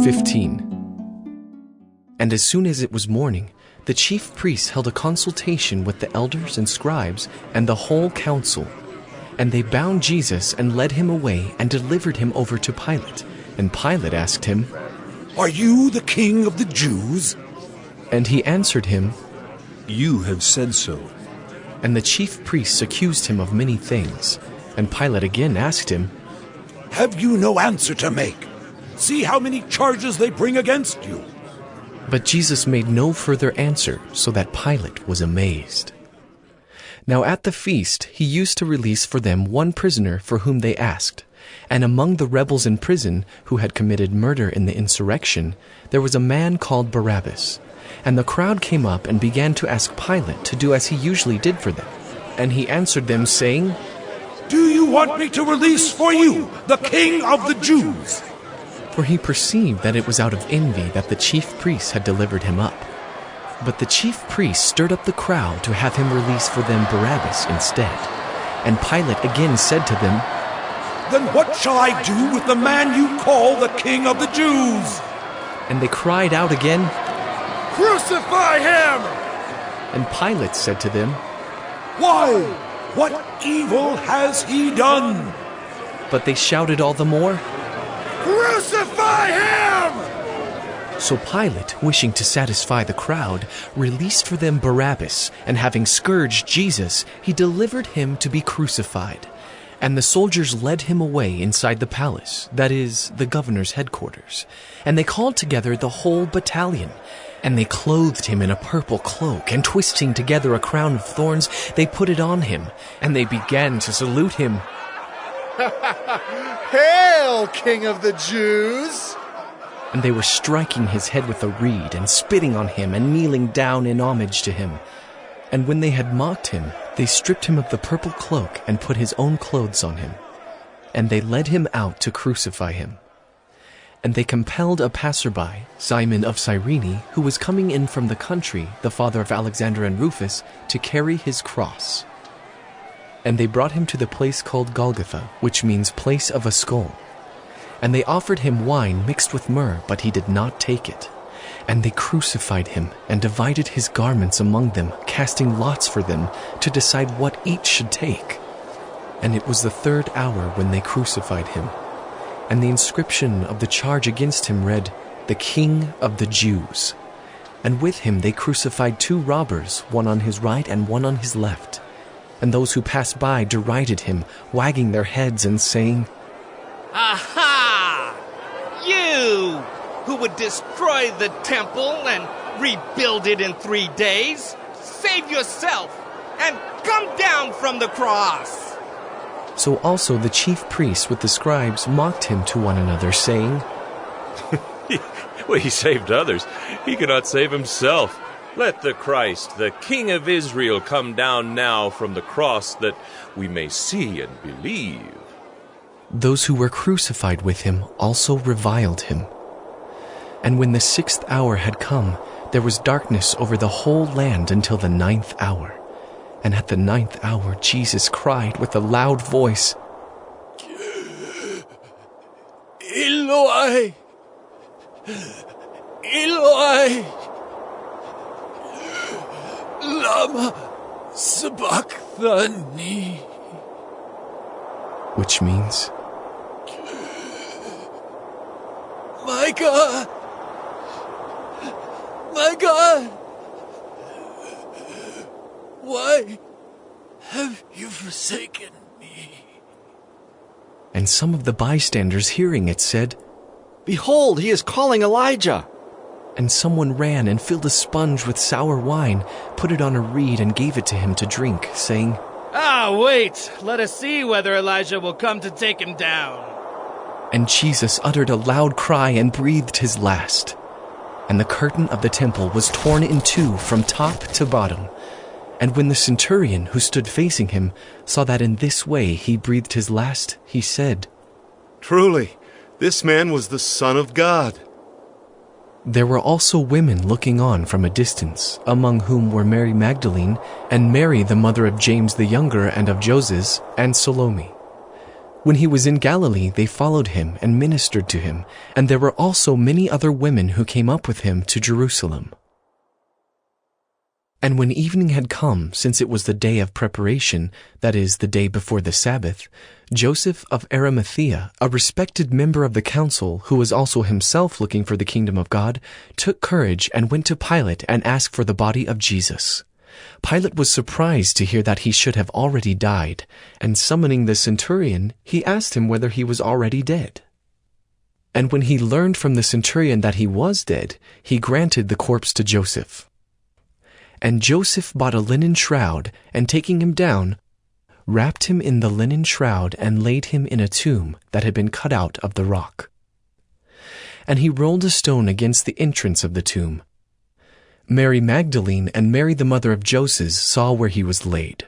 15. And as soon as it was morning, the chief priests held a consultation with the elders and scribes and the whole council. And they bound Jesus and led him away and delivered him over to Pilate. And Pilate asked him, "Are you the king of the Jews?" And he answered him, "You have said so." And the chief priests accused him of many things. And Pilate again asked him, "Have you no answer to make? See how many charges they bring against you." But Jesus made no further answer, so that Pilate was amazed. Now at the feast he used to release for them one prisoner for whom they asked. And among the rebels in prison who had committed murder in the insurrection, there was a man called Barabbas. And the crowd came up and began to ask Pilate to do as he usually did for them. And he answered them, saying, "Do you want me to release for you the king of the Jews?" For he perceived that it was out of envy that the chief priests had delivered him up. But the chief priests stirred up the crowd to have him release for them Barabbas instead. And Pilate again said to them, "Then what shall I do with the man you call the king of the Jews?" And they cried out again, "Crucify him!" And Pilate said to them, "Why? What evil has he done?" But they shouted all the more, "Crucify him!" So Pilate, wishing to satisfy the crowd, released for them Barabbas, and having scourged Jesus, he delivered him to be crucified. And the soldiers led him away inside the palace, that is, the governor's headquarters. And they called together the whole battalion. And they clothed him in a purple cloak, and twisting together a crown of thorns, they put it on him, and they began to salute him. "Hail, King of the Jews!" And they were striking his head with a reed, and spitting on him, and kneeling down in homage to him. And when they had mocked him, they stripped him of the purple cloak, and put his own clothes on him. And they led him out to crucify him. And they compelled a passerby, Simon of Cyrene, who was coming in from the country, the father of Alexander and Rufus, to carry his cross. And they brought him to the place called Golgotha, which means place of a skull. And they offered him wine mixed with myrrh, but he did not take it. And they crucified him, and divided his garments among them, casting lots for them, to decide what each should take. And it was the 3rd hour when they crucified him. And the inscription of the charge against him read, "The King of the Jews." And with him they crucified 2 robbers, one on his right and one on his left. And those who passed by derided him, wagging their heads and saying, "Aha! You who would destroy the temple and rebuild it in 3 days, save yourself and come down from the cross." So also the chief priests with the scribes mocked him to one another, saying, Well, he saved others. He cannot save himself. Let the Christ, the King of Israel, come down now from the cross, that we may see and believe. Those who were crucified with him also reviled him. And when the 6th hour had come, there was darkness over the whole land until the 9th hour. And at the 9th hour Jesus cried with a loud voice, "Eloi, Eloi, lama sabachthani," which means, "My God, my God, why have you forsaken me?" And some of the bystanders hearing it said, "Behold, he is calling Elijah." And someone ran and filled a sponge with sour wine, put it on a reed and gave it to him to drink, saying, Wait, let us see whether Elijah will come to take him down. And Jesus uttered a loud cry and breathed his last. And the curtain of the temple was torn in 2 from top to bottom. And when the centurion who stood facing him saw that in this way he breathed his last, he said, "Truly, this man was the Son of God." There were also women looking on from a distance, among whom were Mary Magdalene, and Mary the mother of James the younger and of Joses, and Salome. When he was in Galilee, they followed him and ministered to him, and there were also many other women who came up with him to Jerusalem. And when evening had come, since it was the day of preparation, that is, the day before the Sabbath, Joseph of Arimathea, a respected member of the council, who was also himself looking for the kingdom of God, took courage and went to Pilate and asked for the body of Jesus. Pilate was surprised to hear that he should have already died, and summoning the centurion, he asked him whether he was already dead. And when he learned from the centurion that he was dead, he granted the corpse to Joseph. And Joseph bought a linen shroud, and taking him down, wrapped him in the linen shroud and laid him in a tomb that had been cut out of the rock. And he rolled a stone against the entrance of the tomb. Mary Magdalene and Mary the mother of Joses saw where he was laid.